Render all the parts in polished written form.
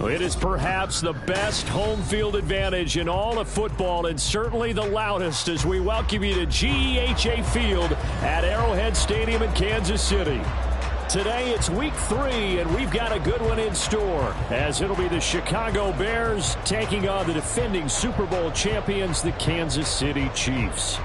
It is perhaps the best home field advantage in all of football, and certainly the loudest, as we welcome you to GEHA Field at Arrowhead Stadium in Kansas City. Today it's week 3, and we've got a good one in store, as it'll be the Chicago Bears taking on the defending Super Bowl champions, the Kansas City Chiefs.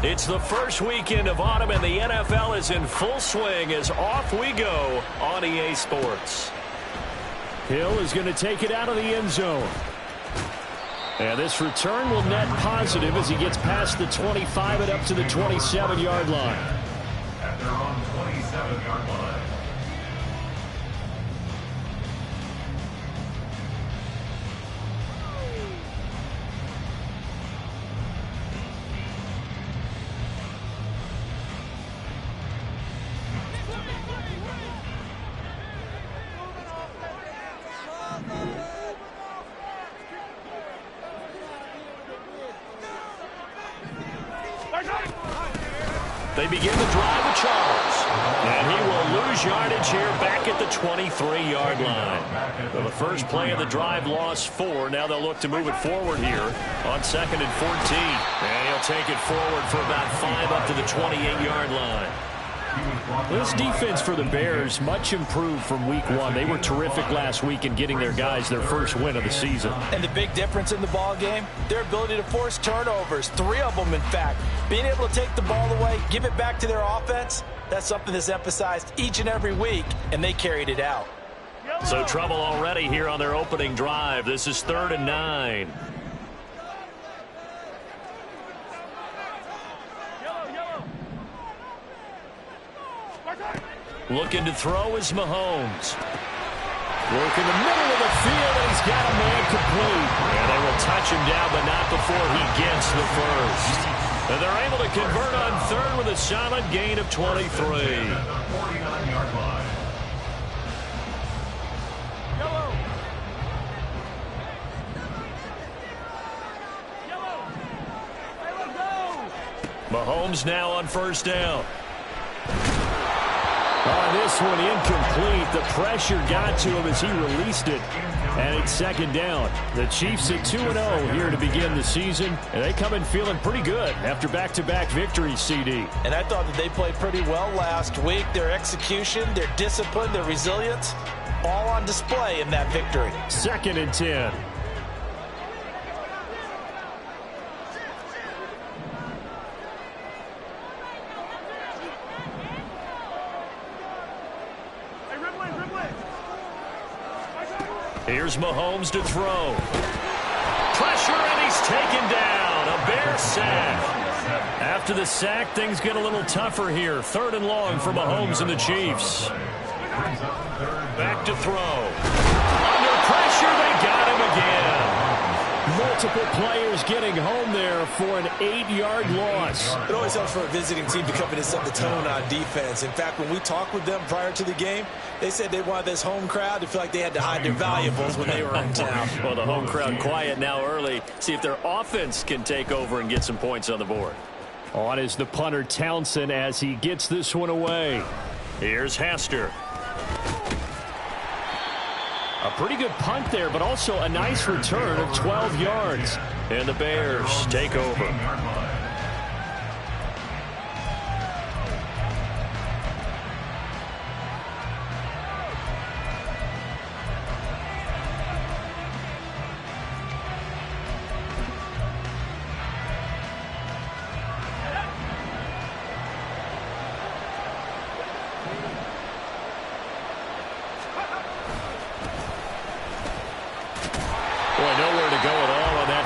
It's the first weekend of autumn, and the NFL is in full swing as off we go on EA Sports. Hill is going to take it out of the end zone. And this return will net positive as he gets past the 25 and up to the 27-yard line. At their own 27-yard line. They begin the drive with Charles. And he will lose yardage here back at the 23-yard line. Well, the first play of the drive lost 4. Now they'll look to move it forward here on 2nd and 14. And he'll take it forward for about 5 up to the 28-yard line. This defense for the Bears much improved from week 1. They were terrific last week in getting their guys their first win of the season. And the big difference in the ball game, their ability to force turnovers, 3 of them in fact. Being able to take the ball away, give it back to their offense, that's something that's emphasized each and every week, and they carried it out. So trouble already here on their opening drive. This is 3rd and 9. Looking to throw is Mahomes. Work in the middle of the field, and he's got a man complete. And they will touch him down, but not before he gets the first. And they're able to convert on 3rd with a solid gain of 23. 49-yard line. Mahomes now on 1st down. This one incomplete. The pressure got to him as he released it. And it's 2nd down. The Chiefs at 2-0 here to begin the season. And they come in feeling pretty good after back-to-back victories, CD. And I thought that they played pretty well last week. Their execution, their discipline, their resilience, all on display in that victory. 2nd and 10. Here's Mahomes to throw. Pressure, and he's taken down. A Bear sack. After the sack, things get a little tougher here. 3rd and long for Mahomes and the Chiefs. Back to throw. Under pressure, they got him again. Multiple players getting home there for an 8-yard loss. It always helps for a visiting team to come in and set the tone on defense. In fact, when we talked with them prior to the game, they said they wanted this home crowd to feel like they had to hide their valuables when they were in town. Well, the home crowd quiet now early. See if their offense can take over and get some points on the board. On is the punter Townsend as he gets this one away. Here's Hester. A pretty good punt there, but also a nice return of 12 yards. And the Bears take over.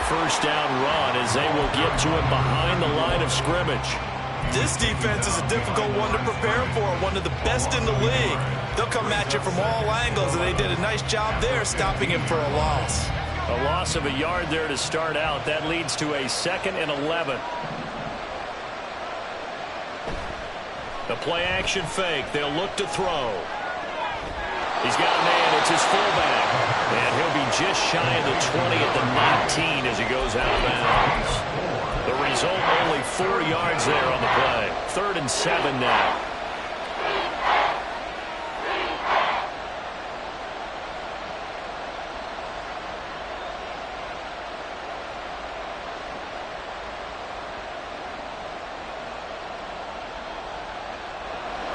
first down run as they will get to it behind the line of scrimmage. This defense is a difficult one to prepare for, one of the best in the league. They'll come at you from all angles, and they did a nice job there stopping him for a loss. A loss of a yard there to start out. That leads to a 2nd and 11. The play-action fake. They'll look to throw. He's got a man. It's his fullback. And he'll be just shy of the 20 at the 19 as he goes out of bounds. The result, only 4 yards there on the play. 3rd and 7 now.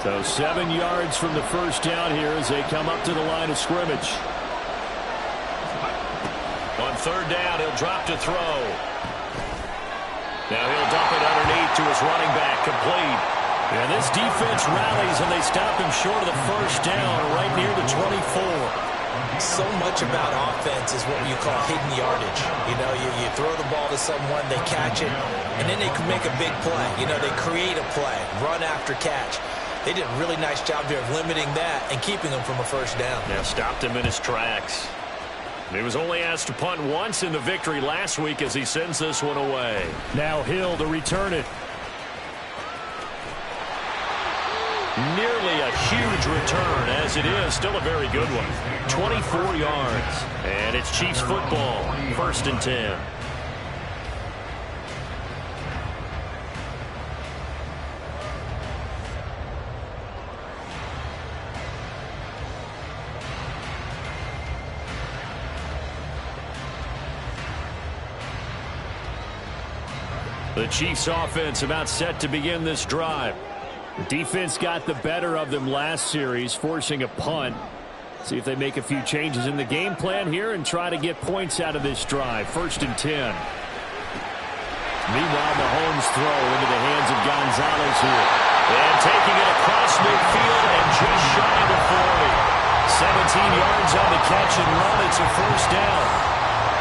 So 7 yards from the first down here as they come up to the line of scrimmage. On 3rd down, he'll drop to throw. Now he'll dump it underneath to his running back, complete. And this defense rallies, and they stop him short of the first down right near the 24. So much about offense is what you call hidden yardage. You know, you throw the ball to someone, they catch it, and then they can make a big play. You know, they create a play, run after catch. They did a really nice job there of limiting that and keeping him from a first down. Yeah, stopped him in his tracks. He was only asked to punt once in the victory last week as he sends this one away. Now Hill to return it. Nearly a huge return, as it is still a very good one. 24 yards. And it's Chiefs football. 1st and 10. The Chiefs offense about set to begin this drive. Defense got the better of them last series, forcing a punt. See if they make a few changes in the game plan here and try to get points out of this drive. 1st and 10. Meanwhile, Mahomes throw into the hands of Gonzalez here. And taking it across midfield and just shy of the 40. 17 yards on the catch and run. It's a first down.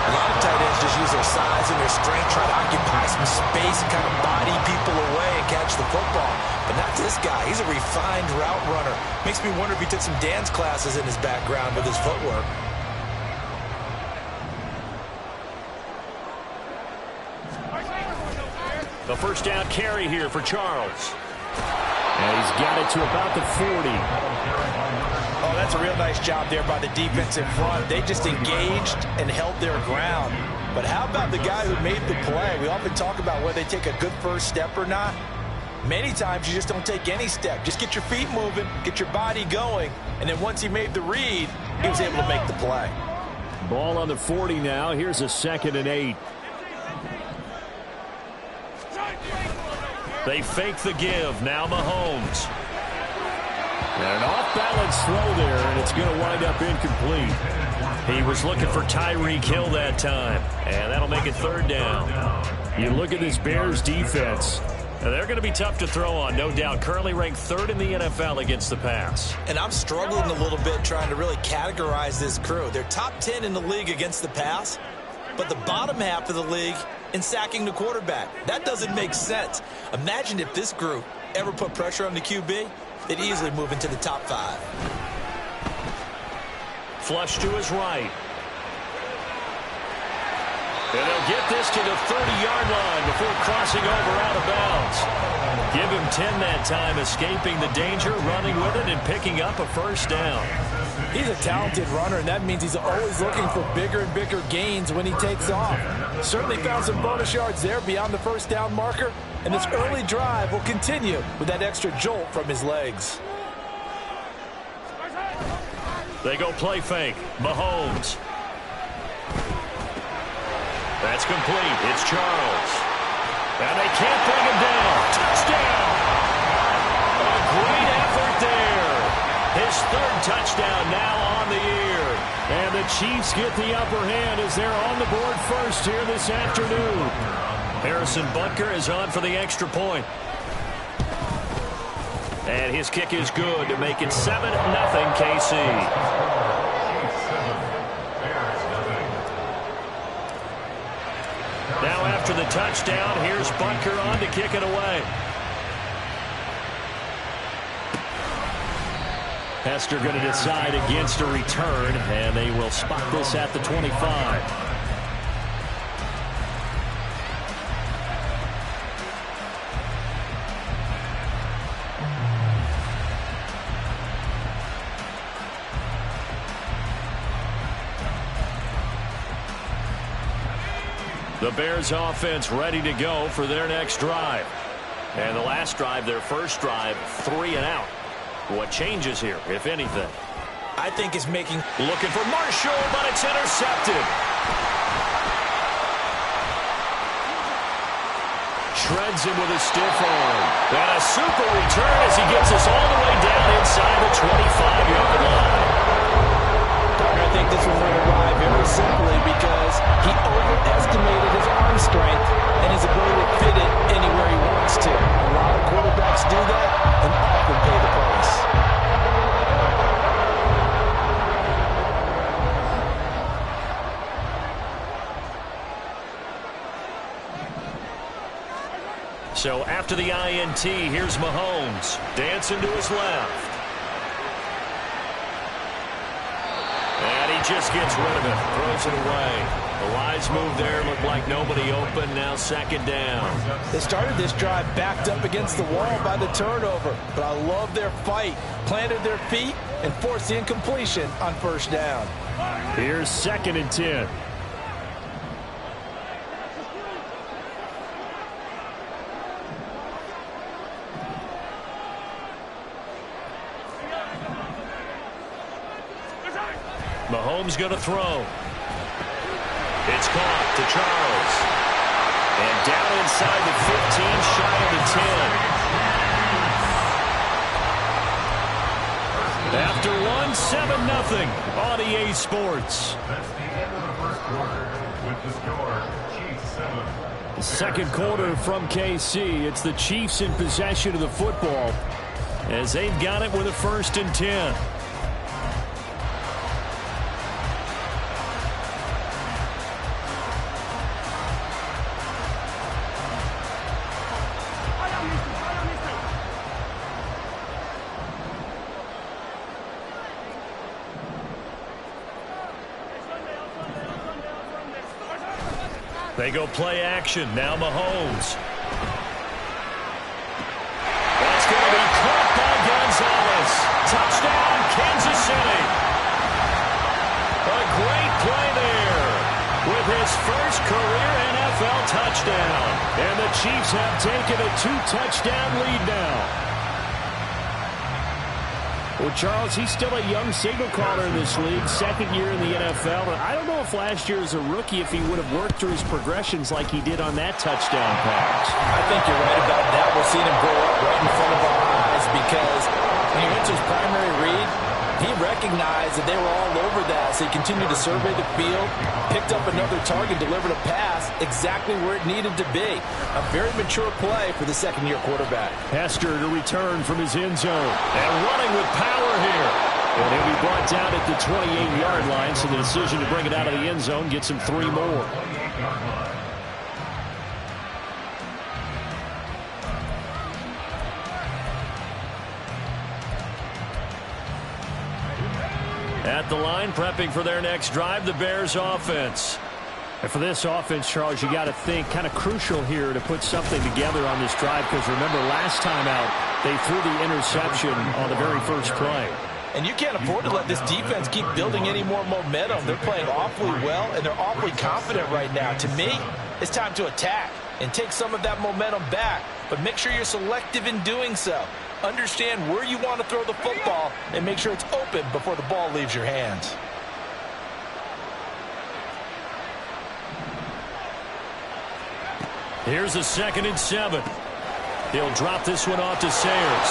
A lot of tight ends just use their size and their strength, try to occupy some space and kind of body people away and catch the football. But not this guy. He's a refined route runner. Makes me wonder if he took some dance classes in his background with his footwork. The first down carry here for Charles. And he's got it to about the 40. Oh, that's a real nice job there by the defense in front. They just engaged and held their ground. But how about the guy who made the play? We often talk about whether they take a good first step or not. Many times you just don't take any step. Just get your feet moving, get your body going, and then once he made the read, he was able to make the play. Ball on the 40 now. Here's a 2nd and 8. They fake the give. Now Mahomes. And an off-balance throw there, and it's going to wind up incomplete. He was looking for Tyreek Hill that time, and that'll make it 3rd down. You look at this Bears defense. They're going to be tough to throw on, no doubt. Currently ranked 3rd in the NFL against the pass. And I'm struggling a little bit trying to really categorize this crew. They're top 10 in the league against the pass, but the bottom half of the league in sacking the quarterback. That doesn't make sense. Imagine if this group ever put pressure on the QB, they'd easily move into the top 5. Flush to his right. And they'll get this to the 30-yard line before crossing over out of bounds. Give him 10 that time, escaping the danger, running with it, and picking up a first down. He's a talented runner, and that means he's always looking for bigger and bigger gains when he takes off. Certainly found some bonus yards there beyond the first down marker, and this early drive will continue with that extra jolt from his legs. They go play fake. Mahomes. That's complete. It's Charles. And they can't bring him down. Touchdown! A great effort there. His 3rd touchdown now on the year. And the Chiefs get the upper hand as they're on the board first here this afternoon. Harrison Butker is on for the extra point. And his kick is good to make it 7-0 KC. after the touchdown. Here's Butker on to kick it away. Hester going to decide against a return, and they will spot this at the 25. The Bears offense ready to go for their next drive. And the last drive, their first drive, 3 and out. What changes here, if anything? I think it's making... Looking for Marshall, but it's intercepted. Shreds him with a stiff arm. And a super return as he gets us all the way down inside the 25-yard line. I think this one went awry very simply because he overestimated his arm strength and his ability to fit it anywhere he wants to. A lot of quarterbacks do that and often pay the price. So after the INT, here's Mahomes dancing to his left. And he just gets rid of it, throws it away. The wise move there, looked like nobody open, now second down. They started this drive backed up against the wall by the turnover, but I love their fight. Planted their feet and forced the incompletion on first down. Here's 2nd and 10. Mahomes going to throw. It's caught to Charles. And down inside the 15, shy of the 10. After one, 7-0 on EA Sports. That's the end of the first quarter with the score, Chiefs 7. Second quarter from KC. It's the Chiefs in possession of the football as they've got it with a 1st and 10. They go play action. Now Mahomes. That's going to be caught by Gonzalez. Touchdown, Kansas City. A great play there with his first career NFL touchdown. And the Chiefs have taken a 2-touchdown lead now. Well, Charles, he's still a young signal caller in this league, 2nd year in the NFL. And I don't know if last year as a rookie, if he would have worked through his progressions like he did on that touchdown pass. I think you're right about that. We're seeing him grow up right in front of our eyes because when he went to his primary read, he recognized that they were all over that, so he continued to survey the field, picked up another target, delivered a pass exactly where it needed to be. A very mature play for the 2nd-year quarterback. Hester to return from his end zone. And running with power here. And he'll be brought down at the 28-yard line, so the decision to bring it out of the end zone gets him 3 more. At the line, prepping for their next drive, the Bears offense. And for this offense, Charles, you got to think kind of crucial here to put something together on this drive because remember last time out, they threw the interception on the very first play. And you can't afford to let this defense keep building any more momentum. They're playing awfully well, and they're awfully confident right now. To me, it's time to attack and take some of that momentum back, but make sure you're selective in doing so. Understand where you want to throw the football and make sure it's open before the ball leaves your hands. Here's a 2nd and 7. He'll drop this one off to Sayers.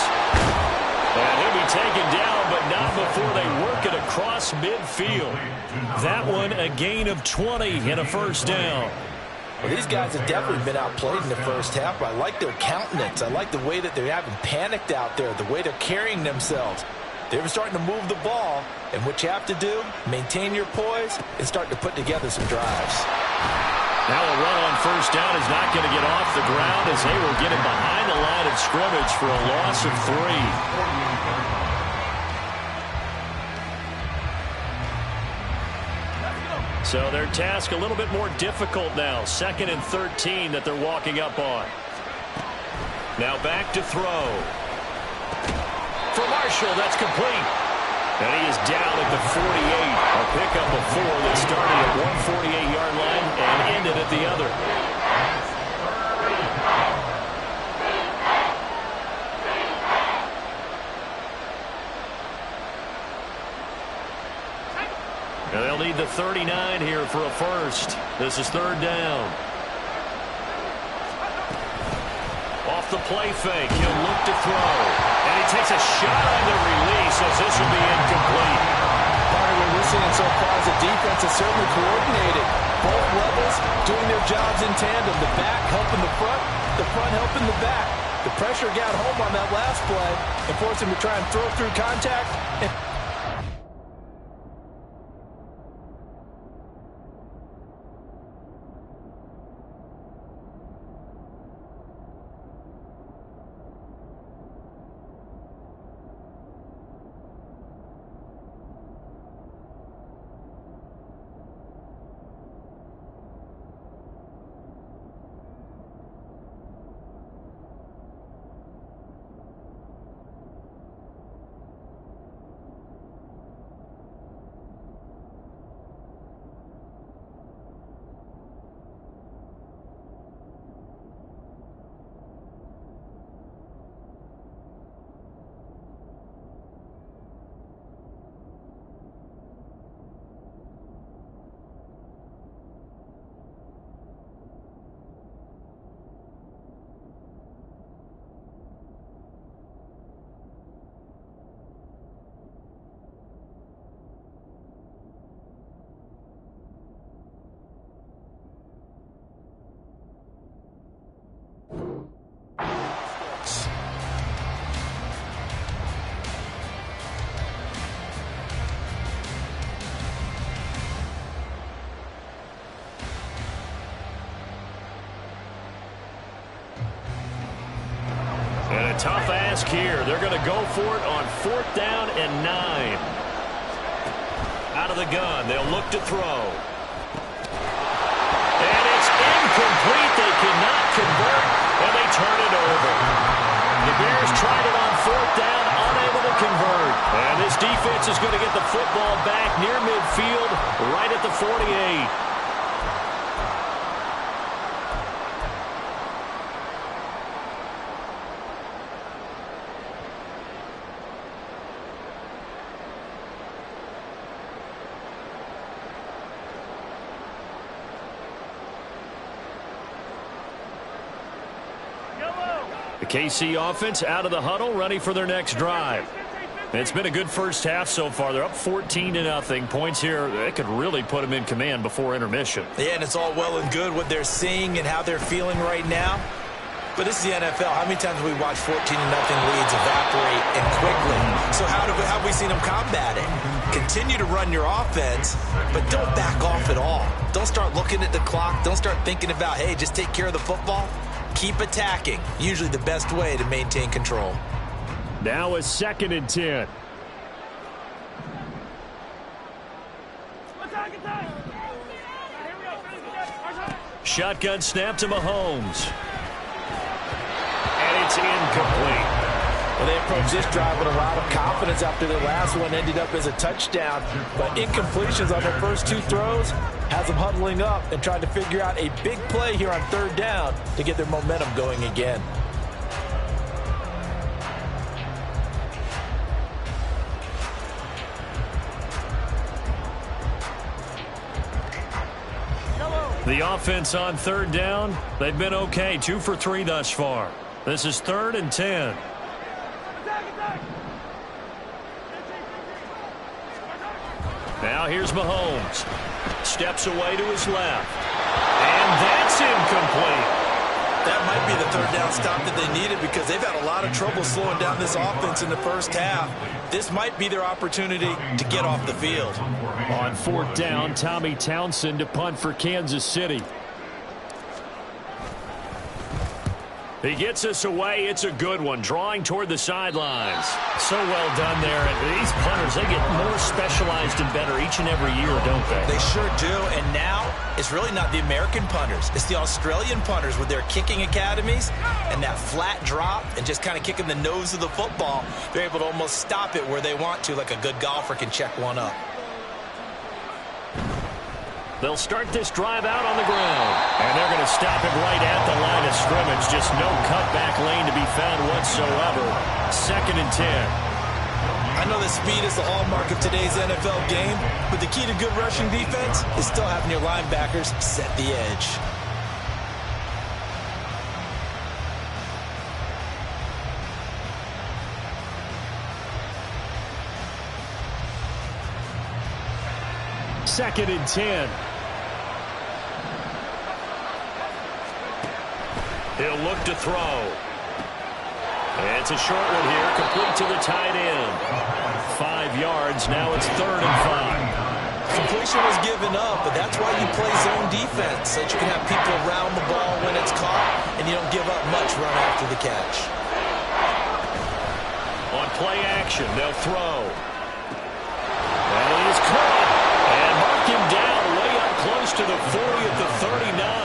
And he'll be taken down, but not before they work it across midfield. That one a gain of 20 and a 1st down. Well, these guys have definitely been outplayed in the first half, but I like their countenance. I like the way that they haven't panicked out there, the way they're carrying themselves. They're starting to move the ball, and what you have to do, maintain your poise and start to put together some drives. Now a run on first down is not going to get off the ground as they will get him behind the line of scrimmage for a loss of 3. So their task a little bit more difficult now. 2nd and 13 that they're walking up on. Now back to throw. For Marshall, that's complete. And he is down at the 48. A pickup of 4 that started at one 48-yard line and ended at the other. Now they'll need the 39 here for a first. This is 3rd down. Off the play fake, he'll look to throw. And he takes a shot on the release as this will be incomplete. Part of what we're seeing so far as the defense is certainly coordinated. Both levels doing their jobs in tandem. The back helping the front helping the back. The pressure got home on that last play and forced him to try and throw through contact. And a tough ask here. They're going to go for it on 4th down and 9. Out of the gun. They'll look to throw. And it's incomplete. They cannot convert, and they turn it over. The Bears tried it on 4th down, unable to convert. And this defense is going to get the football back near midfield, right at the 48. The KC offense out of the huddle, ready for their next drive. It's been a good first half so far. They're up 14-0. Points here, they could really put them in command before intermission. Yeah, and it's all well and good what they're seeing and how they're feeling right now. But this is the NFL. How many times have we watched 14-0 leads evaporate and quickly? So how have we seen them combat it? Continue to run your offense, but don't back off at all. Don't start looking at the clock. Don't start thinking about, hey, just take care of the football. Keep attacking. Usually the best way to maintain control. Now a 2nd and 10. Shotgun snap to Mahomes. And it's incomplete. Well, they approached this drive with a lot of confidence after their last one ended up as a touchdown. But incompletions on their first 2 throws has them huddling up and trying to figure out a big play here on 3rd down to get their momentum going again. The offense on 3rd down, they've been okay. 2 for 3 thus far. This is 3rd and 10. Now here's Mahomes. Steps away to his left. And that's incomplete. That might be the 3rd down stop that they needed because they've had a lot of trouble slowing down this offense in the first half. This might be their opportunity to get off the field. On 4th down, Tommy Townsend to punt for Kansas City. He gets us away. It's a good one, drawing toward the sidelines. So well done there. And these punters, they get more specialized and better each and every year, don't they? They sure do. And now it's really not the American punters. It's the Australian punters with their kicking academies and that flat drop and just kind of kicking the nose of the football. They're able to almost stop it where they want to, like a good golfer can check one up. They'll start this drive out on the ground. And they're going to stop it right at the line of scrimmage. Just no cutback lane to be found whatsoever. 2nd and 10. I know that speed is the hallmark of today's NFL game, but the key to good rushing defense is still having your linebackers set the edge. Second and 10. He'll look to throw. And it's a short one here, complete to the tight end. 5 yards, now it's 3rd and 5. Completion was given up, but that's why you play zone defense, so that you can have people around the ball when it's caught, and you don't give up much run after the catch. On play action, they'll throw. And he is caught. And mark him down way up close to the 40 at the 39.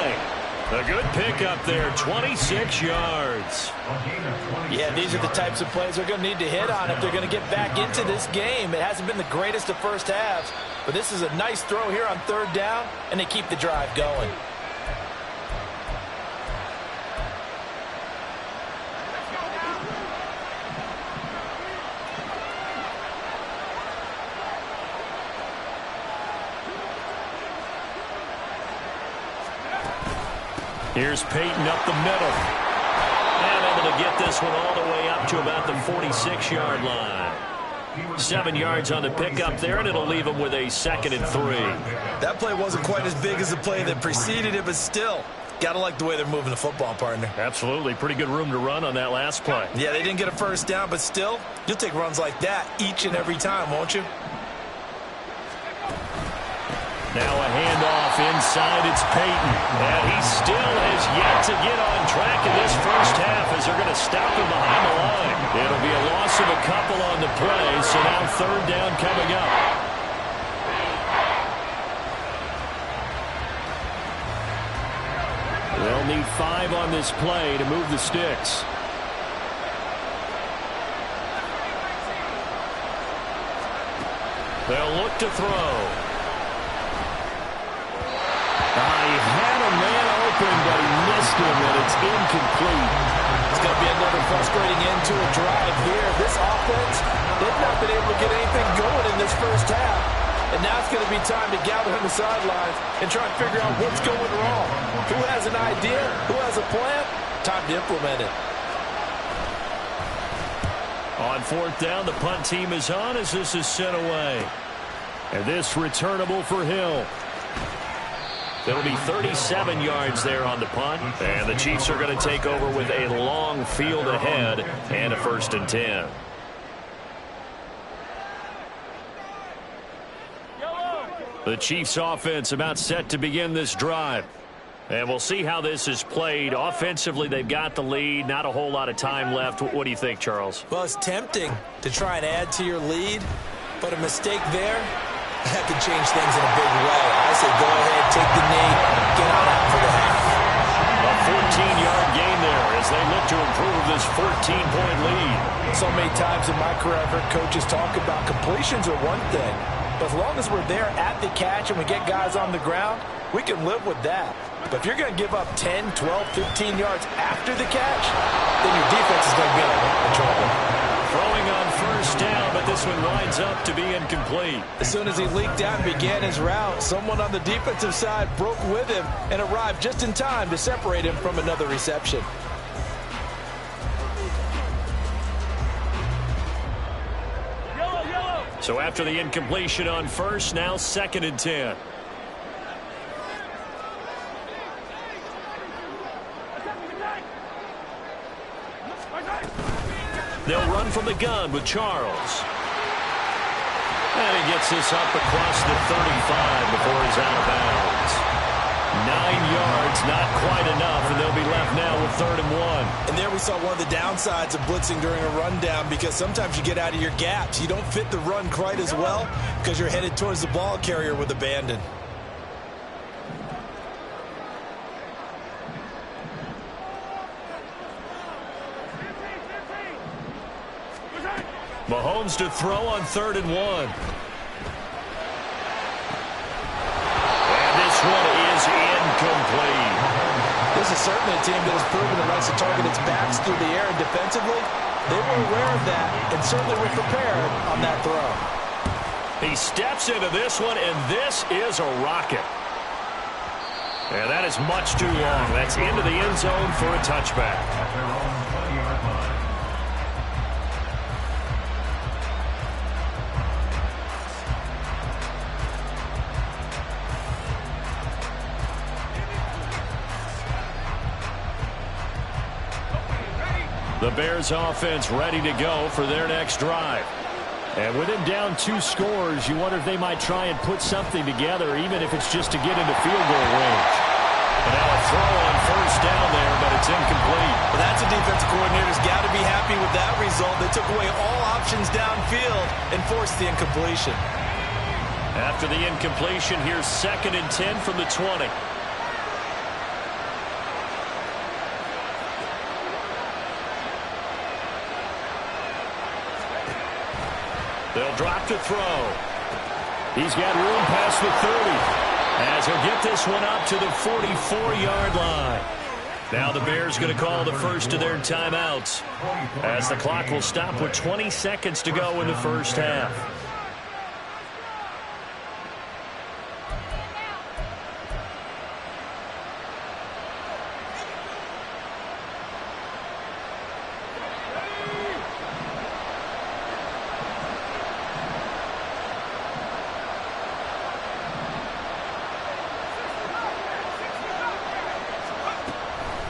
A good pickup there, 26 yards. Yeah, these are the types of plays they're going to need to hit on if they're going to get back into this game. It hasn't been the greatest of first halves, but this is a nice throw here on 3rd down, and they keep the drive going. Here's Peyton up the middle. And able to get this one all the way up to about the 46-yard line. 7 yards on the pickup there, and it'll leave him with a 2nd and 3. That play wasn't quite as big as the play that preceded it, but still, gotta like the way they're moving the football, partner. Absolutely. Pretty good room to run on that last play. Yeah, they didn't get a first down, but still, you'll take runs like that each and every time, won't you? Now a handoff inside, it's Peyton. And he still has yet to get on track in this first half as they're going to stop him behind the line. It'll be a loss of a couple on the play, so now 3rd down coming up. They'll need 5 on this play to move the sticks. They'll look to throw. He had a man open, but he missed him, and it's incomplete. It's going to be another frustrating end to a drive here. This offense, they've not been able to get anything going in this first half. And now it's going to be time to gather on the sidelines and try and figure out what's going wrong. Who has an idea? Who has a plan? Time to implement it. On 4th down, the punt team is on as this is sent away. And this returnable for Hill. It'll be 37 yards there on the punt. And the Chiefs are going to take over with a long field ahead and a 1st and 10. The Chiefs offense about set to begin this drive. And we'll see how this is played. Offensively, they've got the lead. Not a whole lot of time left. What do you think, Charles? Well, it's tempting to try and add to your lead, but a mistake there, that could change things in a big way. I say go ahead, take the knee, get on out for the half. A 14-yard gain there as they look to improve this 14-point lead. So many times in my career I've heard coaches talk about completions are one thing, but as long as we're there at the catch and we get guys on the ground, we can live with that. But if you're going to give up 10, 12, 15 yards after the catch, then your defense is going to be in trouble. Throwing on 1st down, but this one winds up to be incomplete. As soon as he leaked out and began his route, someone on the defensive side broke with him and arrived just in time to separate him from another reception. So after the incompletion on 1st, now 2nd and 10. They'll run from the gun with Charles. And he gets this up across the 35 before he's out of bounds. 9 yards, not quite enough, and they'll be left now with 3rd and 1. And there we saw one of the downsides of blitzing during a rundown, because sometimes you get out of your gaps. You don't fit the run quite as well because you're headed towards the ball carrier with abandon. Mahomes to throw on 3rd and 1. One is incomplete. This is certainly a team that has proven it likes to target its backs through the air, and defensively, they were aware of that and certainly were prepared on that throw. He steps into this one, and this is a rocket. And that is much too long. That's into the end zone for a touchback. At their own 20-yard line. The Bears offense ready to go for their next drive. And with him down 2 scores, you wonder if they might try and put something together, even if it's just to get into field goal range. And now a throw on 1st down there, but it's incomplete. Well, that's a defensive coordinator's got to be happy with that result. They took away all options downfield and forced the incompletion. After the incompletion, here's 2nd and 10 from the 20. They'll drop to throw. He's got room past the 30. As he'll get this one up to the 44-yard line. Now the Bears going to call the first of their timeouts, as the clock will stop with 20 seconds to go in the first half.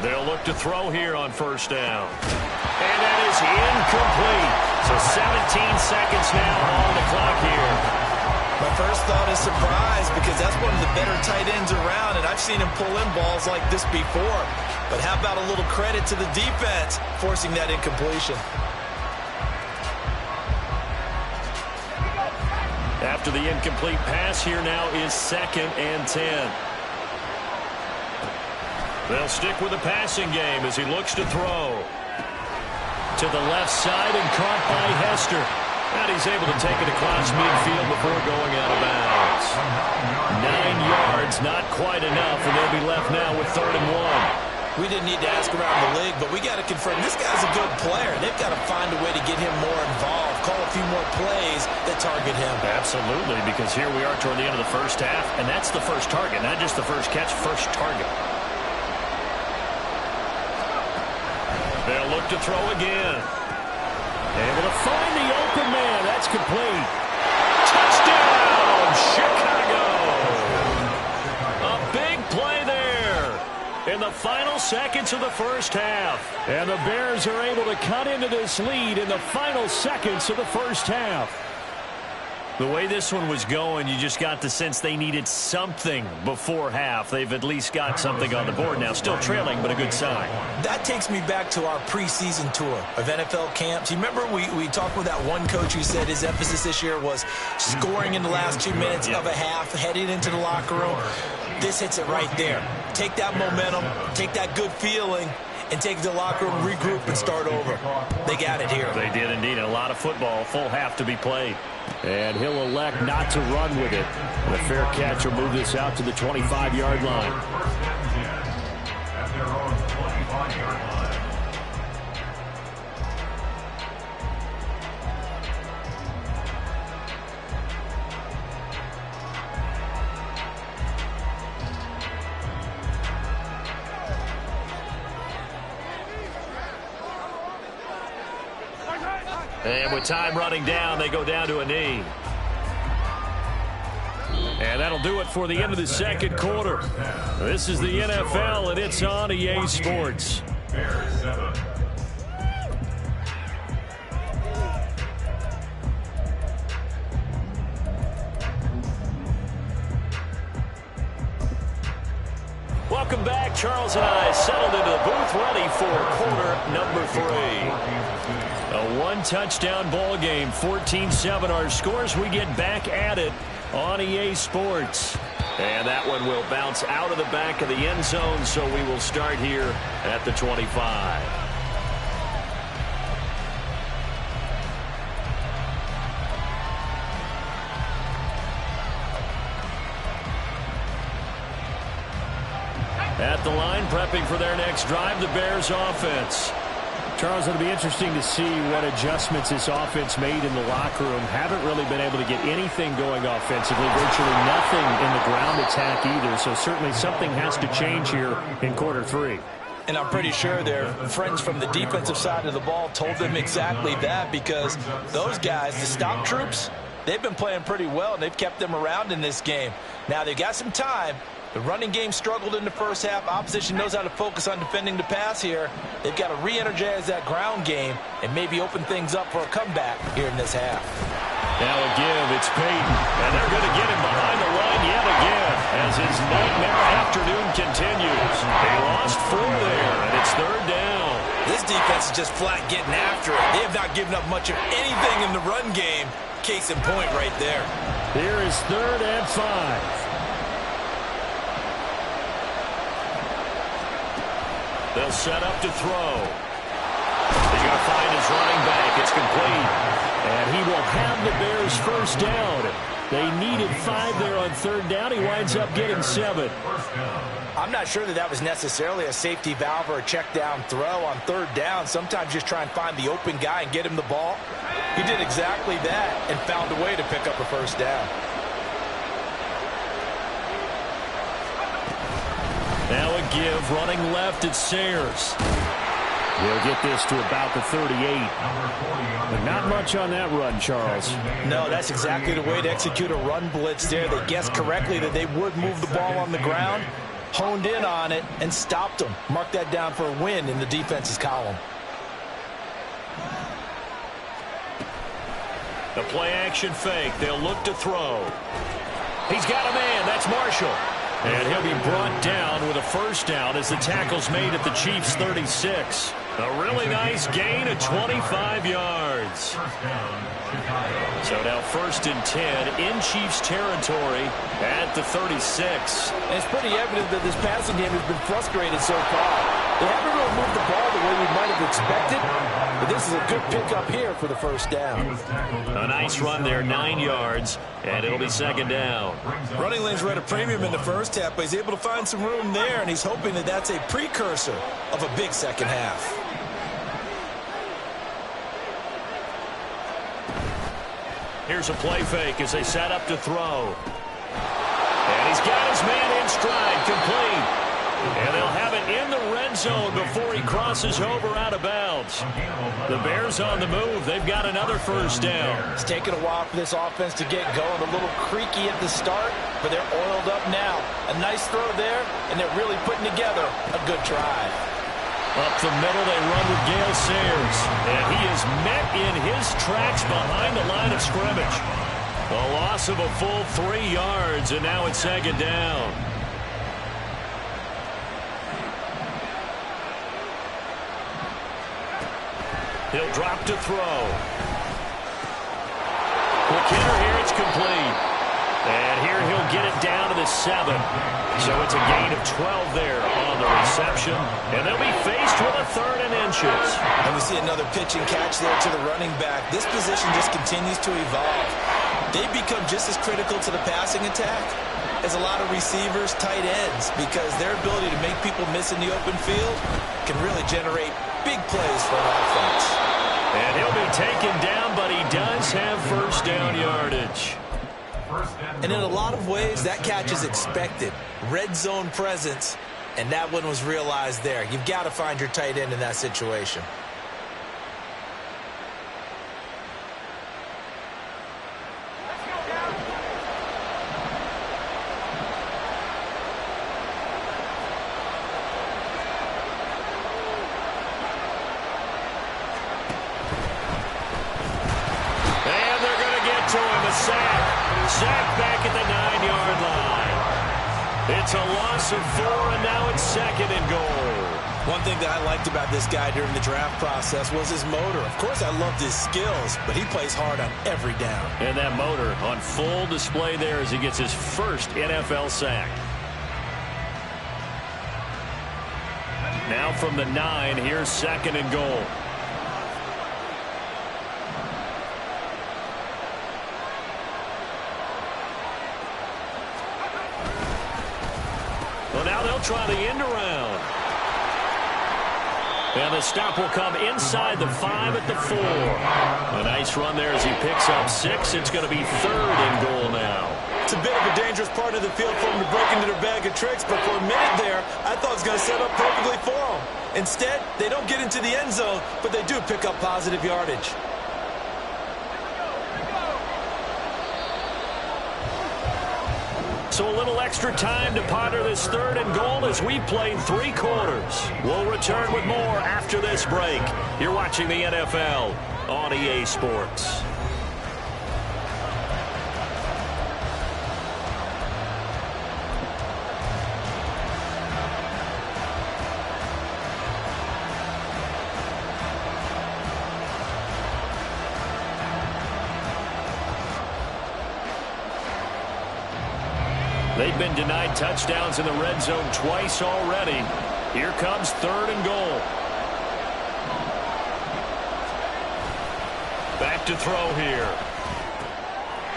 They'll look to throw here on 1st down. And that is incomplete. So 17 seconds now on the clock here. My first thought is surprise, because that's one of the better tight ends around, and I've seen him pull in balls like this before. But how about a little credit to the defense forcing that incompletion? After the incomplete pass, here now is 2nd and 10. They'll stick with the passing game as he looks to throw. To the left side and caught by Hester. And he's able to take it across midfield before going out of bounds. 9 yards, not quite enough, and they'll be left now with 3rd and 1. We didn't need to ask around the league, but we got to confirm this guy's a good player. They've got to find a way to get him more involved, call a few more plays that target him. Absolutely, because here we are toward the end of the first half, and that's the first target, not just the first catch, first target. They'll look to throw again. Able to find the open man. That's complete. Touchdown, Chicago! A big play there in the final seconds of the first half. And the Bears are able to cut into this lead in the final seconds of the first half. The way this one was going, you just got the sense they needed something before half. They've at least got something on the board now. Still trailing, but a good sign. That takes me back to our preseason tour of NFL camps. You remember we talked with that one coach who said his emphasis this year was scoring in the last 2 minutes of a half, heading into the locker room. This hits it right there. Take that momentum, take that good feeling, and take the locker room, regroup, and start over. They got it here. They did indeed. A lot of football, full half to be played. And he'll elect not to run with it. And a fair catch will move this out to the 25-yard line. At their own 25-yard line. And with time running down, they go down to a knee. And that'll do it for the end of the second quarter. This is the NFL, and it's on EA Sports. Bears 7. welcome back. Charles and I settled into the booth ready for quarter number 3. A one-touchdown ball game, 14-7 our scores. We get back at it on EA Sports. And that one will bounce out of the back of the end zone, so we will start here at the 25. At the line, prepping for their next drive, the Bears offense. Charles, it'll be interesting to see what adjustments this offense made in the locker room. Haven't really been able to get anything going offensively, virtually nothing in the ground attack either, so certainly something has to change here in quarter 3. And I'm pretty sure their friends from the defensive side of the ball told them exactly that, because those guys, the stop troops, they've been playing pretty well, and they've kept them around in this game. Now, they've got some time. The running game struggled in the first half. Opposition knows how to focus on defending the pass here. They've got to re-energize that ground game and maybe open things up for a comeback here in this half. Now a give, it's Peyton, and they're going to get him behind the line yet again as his nightmare afternoon continues. They lost 4 there, and it's 3rd down. This defense is just flat getting after it. They have not given up much of anything in the run game. Case in point right there. Here is 3rd and 5. They'll set up to throw. He's going to find his running back. It's complete. And he will have the Bears first down. They needed 5 there on 3rd down. He winds up getting 7. I'm not sure that was necessarily a safety valve or a check down throw on 3rd down. Sometimes just try and find the open guy and get him the ball. He did exactly that and found a way to pick up a first down. Now a give, running left, it's Sayers. He'll get this to about the 38. But not much on that run, Charles. No, that's exactly the way to execute a run blitz there. They guessed correctly that they would move the ball on the ground, honed in on it, and stopped them. Mark that down for a win in the defense's column. The play-action fake. They'll look to throw. He's got a man. That's Marshall. And he'll be brought down with a first down as the tackle's made at the Chiefs' 36. A really nice gain of 25 yards. So now 1st and 10 in Chiefs territory at the 36. And it's pretty evident that this passing game has been frustrated so far. They haven't really moved the ball the way we might have expected, but this is a good pickup here for the first down. A nice run there, 9 yards, and it'll be 2nd down. Running lanes were at a premium in the first half, but he's able to find some room there, and he's hoping that that's a precursor of a big second half. Here's a play fake as they set up to throw. And he's got his man in stride, complete. And they'll have it in the red zone before he crosses over out of bounds. The Bears on the move. They've got another first down. It's taken a while for this offense to get going. A little creaky at the start, but they're oiled up now. A nice throw there, and they're really putting together a good drive. Up the middle, they run with Gale Sayers. And he is met in his tracks behind the line of scrimmage. A loss of a full 3 yards, and now it's 2nd down. He'll drop to throw. McKinnon here, it's complete. And here he'll get it down to the 7. So it's a gain of 12 there on the reception. And they'll be faced with a 3rd and inches. And we see another pitch and catch there to the running back. This position just continues to evolve. They become just as critical to the passing attack as a lot of receivers, tight ends, because their ability to make people miss in the open field can really generate big plays for an offense. And he'll be taken down, but he does have first down yardage. And in a lot of ways, that catch is expected. Red zone presence, and that one was realized there. You've got to find your tight end in that situation. Sack back at the 9-yard line. It's a loss of 4, and now it's 2nd and goal. One thing that I liked about this guy during the draft process was his motor. Of course, I loved his skills, but he plays hard on every down. And that motor on full display there as he gets his first NFL sack. Now from the 9, here's 2nd and goal. Well, now they'll try the end around. And the stop will come inside the 5 at the 4. A nice run there as he picks up 6. It's going to be 3rd and goal now. It's a bit of a dangerous part of the field for him to break into their bag of tricks, but for a minute there, I thought it was going to set up perfectly for him. Instead, they don't get into the end zone, but they do pick up positive yardage. So a little extra time to ponder this 3rd and goal as we played 3 quarters. We'll return with more after this break. You're watching the NFL on EA Sports. They've been denied touchdowns in the red zone twice already. Here comes 3rd and goal. Back to throw here.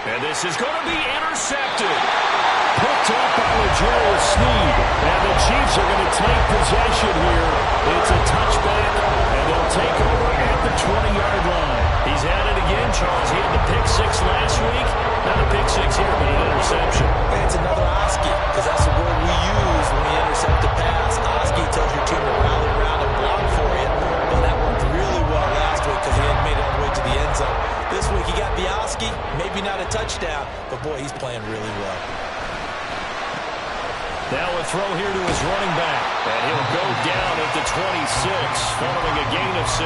And this is going to be intercepted. Picked up by L'Jarius Sneed. And the Chiefs are going to take possession here. It's a touchback, and they'll take over at the 20-yard line. He's at it again, Charles. He had the pick 6 last week. Not a pick 6 here, but an interception. And it's another Oski, because that's the word we use when we intercept a pass. Oski tells your team to rally around and block for you. Well, that worked really well last week because he hadn't made it all the way to the end zone. This week he got the Oski, maybe not a touchdown, but boy, he's playing really well. Now a throw here to his running back. And he'll go down at the 26 following a gain of 6.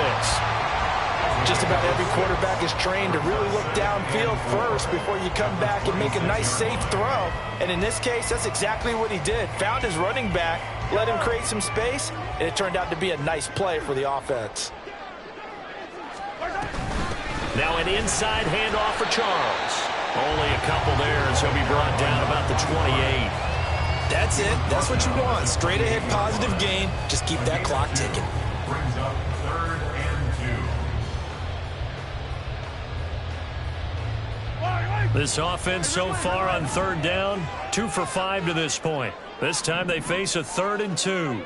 Just about every quarterback is trained to really look downfield first before you come back and make a nice, safe throw. And in this case, that's exactly what he did. Found his running back, let him create some space, and it turned out to be a nice play for the offense. Now an inside handoff for Charles. Only a couple there as he'll be brought down about the 28. That's it. That's what you want. Straight ahead positive gain. Just keep that clock ticking. Brings up 3rd and 2. This offense so far on 3rd down, 2 for 5 to this point. This time they face a 3rd and 2.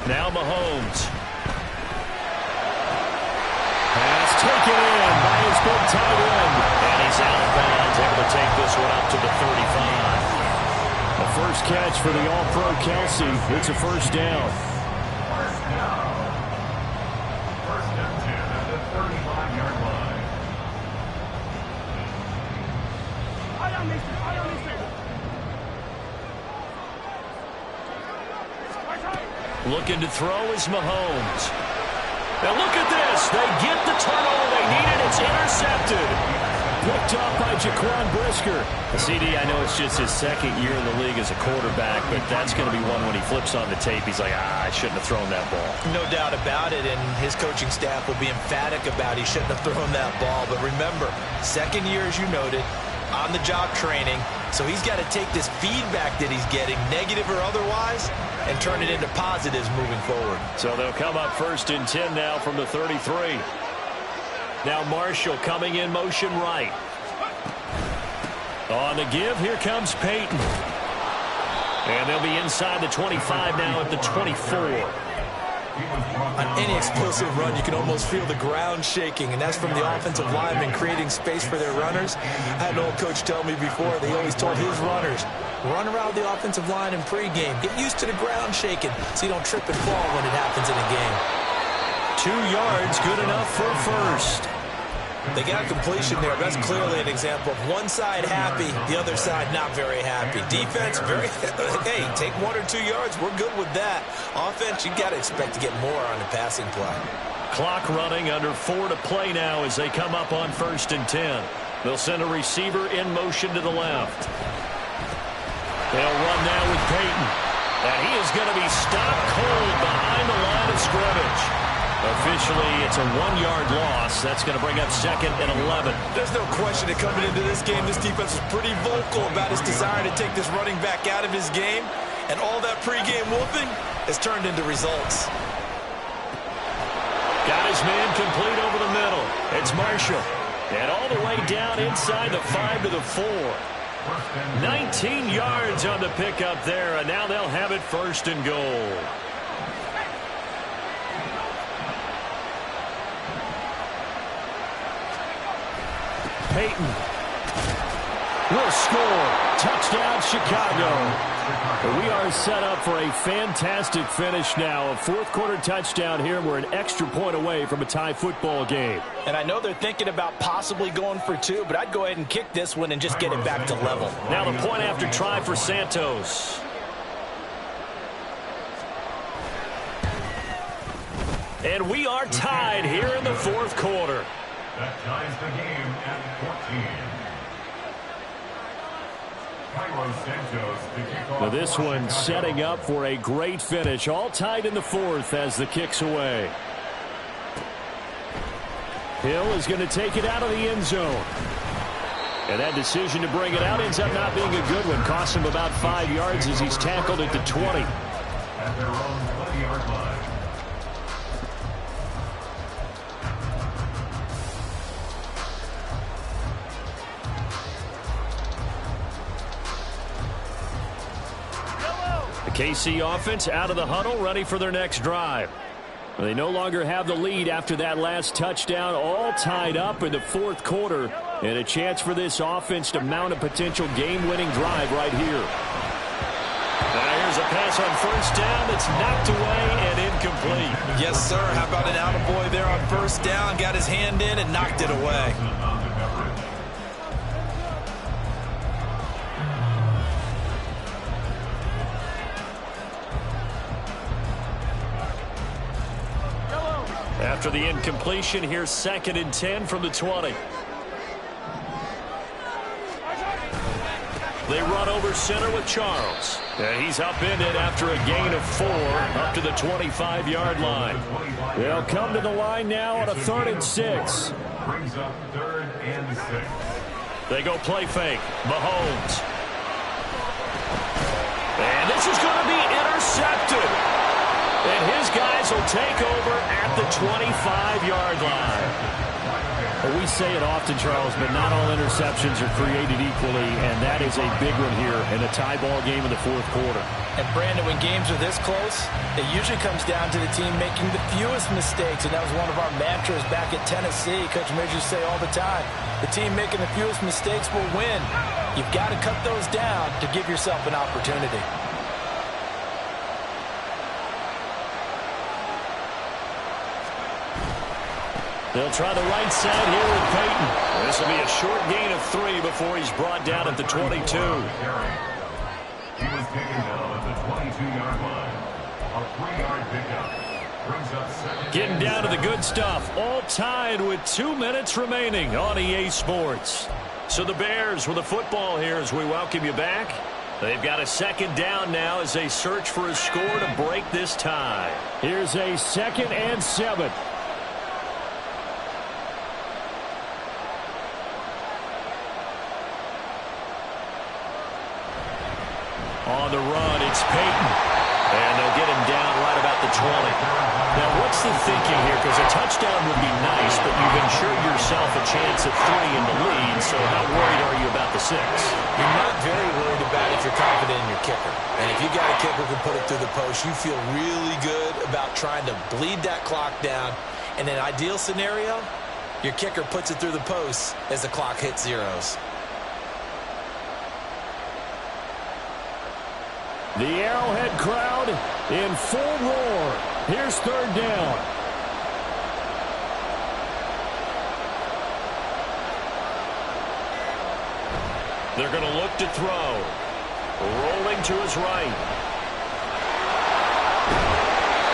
Now Mahomes. Pass taken in by his big tight end. And he's out of bounds, able to take this one up to the 35. The first catch for the All-Pro Kelsey. It's a 1st down. First down. 1st and 10 at the 35-yard line. Looking to throw is Mahomes. Now look at this. They get the turnover they needed. It's intercepted. Picked up by Jaquan Brisker. CD, I know it's just his 2nd year in the league as a quarterback, but that's going to be one when he flips on the tape. He's like, I shouldn't have thrown that ball. No doubt about it, and his coaching staff will be emphatic about he shouldn't have thrown that ball. But remember, 2nd year, as you noted, on-the-job training, so he's got to take this feedback that he's getting, negative or otherwise, and turn it into positives moving forward. So they'll come up 1st and 10 now from the 33. Now Marshall coming in motion right. On the give, here comes Peyton. And they'll be inside the 25 now at the 24. On any explosive run, you can almost feel the ground shaking, and that's from the offensive linemen creating space for their runners. I had an old coach tell me before, they always told his runners, run around the offensive line in pregame. Get used to the ground shaking so you don't trip and fall when it happens in a game. 2 yards, good enough for a 1st. They got completion there. That's clearly an example of one side happy, the other side not very happy. Defense, very, hey, take 1 or 2 yards. We're good with that. Offense, you got to expect to get more on the passing play. Clock running, under 4 to play now as they come up on 1st and 10. They'll send a receiver in motion to the left. They'll run now with Peyton. And he is going to be stopped cold behind the line of scrimmage. Officially, it's a 1-yard loss. That's going to bring up 2nd and 11. There's no question that coming into this game, this defense was pretty vocal about his desire to take this running back out of his game. And all that pregame whooping has turned into results. Got his man complete over the middle. It's Marshall. And all the way down inside the 5 to the 4. 19 yards on the pickup there, and now they'll have it 1st and goal. Peyton will score. Touchdown, Chicago. We are set up for a fantastic finish now. A 4th-quarter touchdown here. We're an extra point away from a tie football game. And I know they're thinking about possibly going for 2, but I'd go ahead and kick this one and just get it back to level. Now the point after try for Santos. And we are tied here in the 4th quarter. That ties the game at 14. Now this one setting up for a great finish. All tied in the 4th as the kick's away. Hill is going to take it out of the end zone. And that decision to bring it out ends up not being a good one. Costs him about 5 yards as he's tackled at the 20. At their own 20-yard line. KC offense out of the huddle, ready for their next drive. They no longer have the lead after that last touchdown, all tied up in the 4th quarter, and a chance for this offense to mount a potential game-winning drive right here. Now here's a pass on 1st down that's knocked away and incomplete. Yes, sir. How about an attaboy there on 1st down? Got his hand in and knocked it away. After the incompletion, here's 2nd and 10 from the 20. They run over center with Charles. And he's upended after a gain of 4 up to the 25-yard line. They'll come to the line now on a 3rd and 6. Brings up 3rd and 6. They go play fake. Mahomes. And this is going to be intercepted. And his guys will take over at the 25-yard line. Well, we say it often, Charles, but not all interceptions are created equally, and that is a big one here in a tie ball game in the 4th quarter. And, Brandon, when games are this close, it usually comes down to the team making the fewest mistakes, and that was one of our mantras back at Tennessee. Coach Midge used to say all the time, the team making the fewest mistakes will win. You've got to cut those down to give yourself an opportunity. They'll try the right side here with Peyton. This will be a short gain of 3 before he's brought down at the 22. He was taken down at the 22-yard line. A 3-yard pickup. Brings up 2nd. Getting down to the good stuff. All tied with 2 minutes remaining on EA Sports. So the Bears with the football here as we welcome you back. They've got a 2nd down now as they search for a score to break this tie. Here's a 2nd and 7. On the run, it's Peyton. And they'll get him down right about the 20. Now, what's the thinking here? Because a touchdown would be nice, but you've ensured yourself a chance at 3 in the lead, so how worried are you about the 6? You're not very worried about it if you're confident in your kicker. And if you got a kicker who can put it through the post, you feel really good about trying to bleed that clock down. In an ideal scenario, your kicker puts it through the post as the clock hits zeros. The Arrowhead crowd in full roar. Here's 3rd down. They're going to look to throw. Rolling to his right.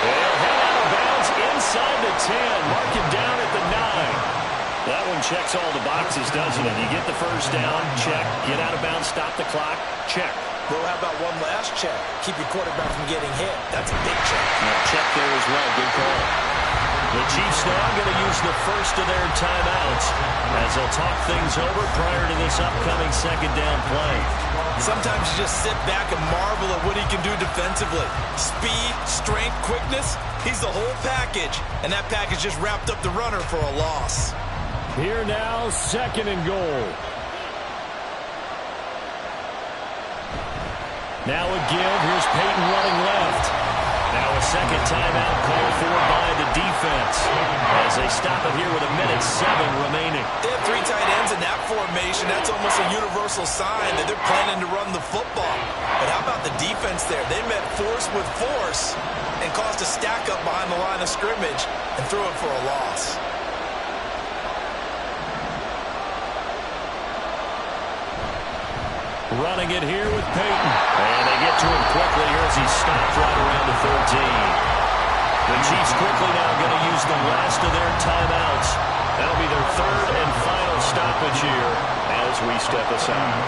They'll head out of bounds inside the 10. Mark him down at the 9. That one checks all the boxes, doesn't it? You get the first down, check. Get out of bounds, stop the clock, check. Well, how about one last check? Keep your quarterback from getting hit. That's a big check. Check there as well. Good call. The Chiefs now going to use the first of their timeouts as they'll talk things over prior to this upcoming second down play. Sometimes you just sit back and marvel at what he can do defensively. Speed, strength, quickness, he's the whole package. And that package just wrapped up the runner for a loss. Here now, second and goal. Now a give. Here's Peyton running left. Now a second timeout called for by the defense as they stop it here with 1:07 remaining. They have 3 tight ends in that formation. That's almost a universal sign that they're planning to run the football. But how about the defense there? They met force with force and caused a stack up behind the line of scrimmage and threw it for a loss. Running it here with Peyton. And they get to him quickly here as he stopped right around the 14. The Chiefs quickly now going to use the last of their timeouts. That'll be their third and final stoppage here as we step aside.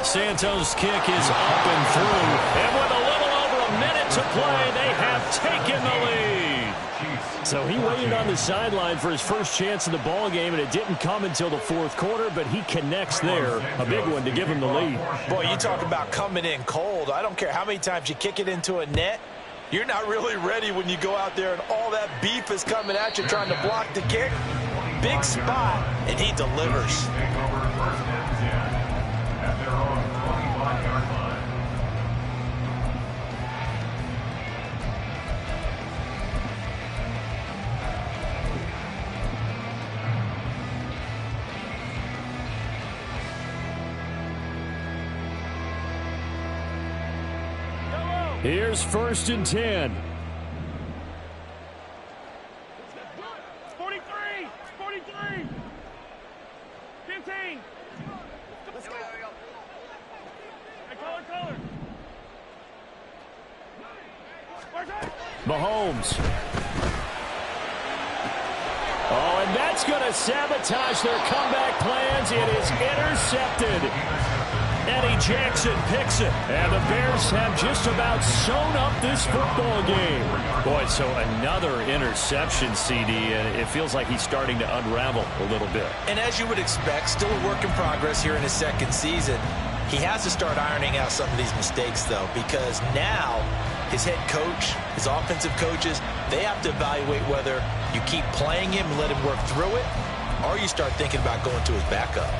Santos' kick is up and through. And with a little over a minute to play, they have taken the lead. So he waited on the sideline for his first chance in the ball game, and it didn't come until the fourth quarter, but he connects there. A big one to give him the lead. Boy, you talk about coming in cold. I don't care how many times you kick it into a net. You're not really ready when you go out there and all that beef is coming at you trying to block the kick. Big spot, and he delivers. At their own 25-yard line. Here's first and 10. 43! 43! 15! Let's go. Hey, color. Mahomes. Oh, and that's going to sabotage their comeback plans. It is intercepted. Eddie Jackson picks it. And the Bears have just about sewn up this football game. Boy, so another interception, CD, and it feels like he's starting to unravel a little bit. And as you would expect, still a work in progress here in his second season. He has to start ironing out some of these mistakes, though, because now his head coach, his offensive coaches, they have to evaluate whether you keep playing him and let him work through it, or you start thinking about going to his backup.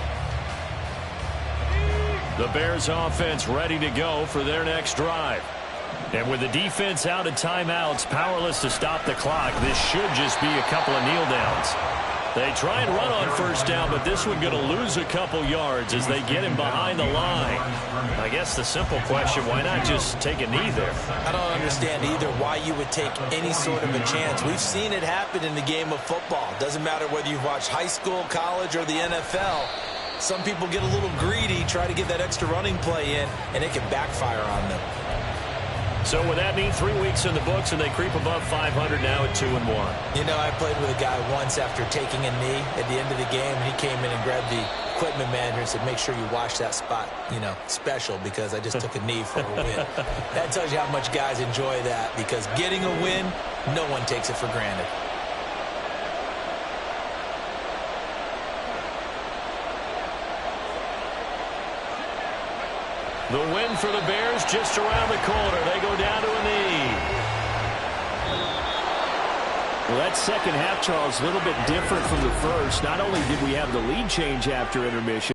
The Bears offense ready to go for their next drive. And with the defense out of timeouts, powerless to stop the clock, this should just be a couple of kneel downs. They try and run on first down, but this one going to lose a couple yards as they get him behind the line. I guess the simple question, why not just take a knee there? I don't understand either why you would take any sort of a chance. We've seen it happen in the game of football. Doesn't matter whether you've watched high school, college, or the NFL. Some people get a little greedy, try to get that extra running play in, and it can backfire on them. So would that mean 3 weeks in the books and they creep above 500 now at 2-1? You know, I played with a guy once after taking a knee at the end of the game. He came in and grabbed the equipment manager and said, make sure you watch that spot, you know, special, because I just took a knee for a win. That tells you how much guys enjoy that, because getting a win, no one takes it for granted. The win for the Bears just around the corner. They go down to a knee. Well, that second half, Charles, a little bit different from the first. Not only did we have the lead change after intermission,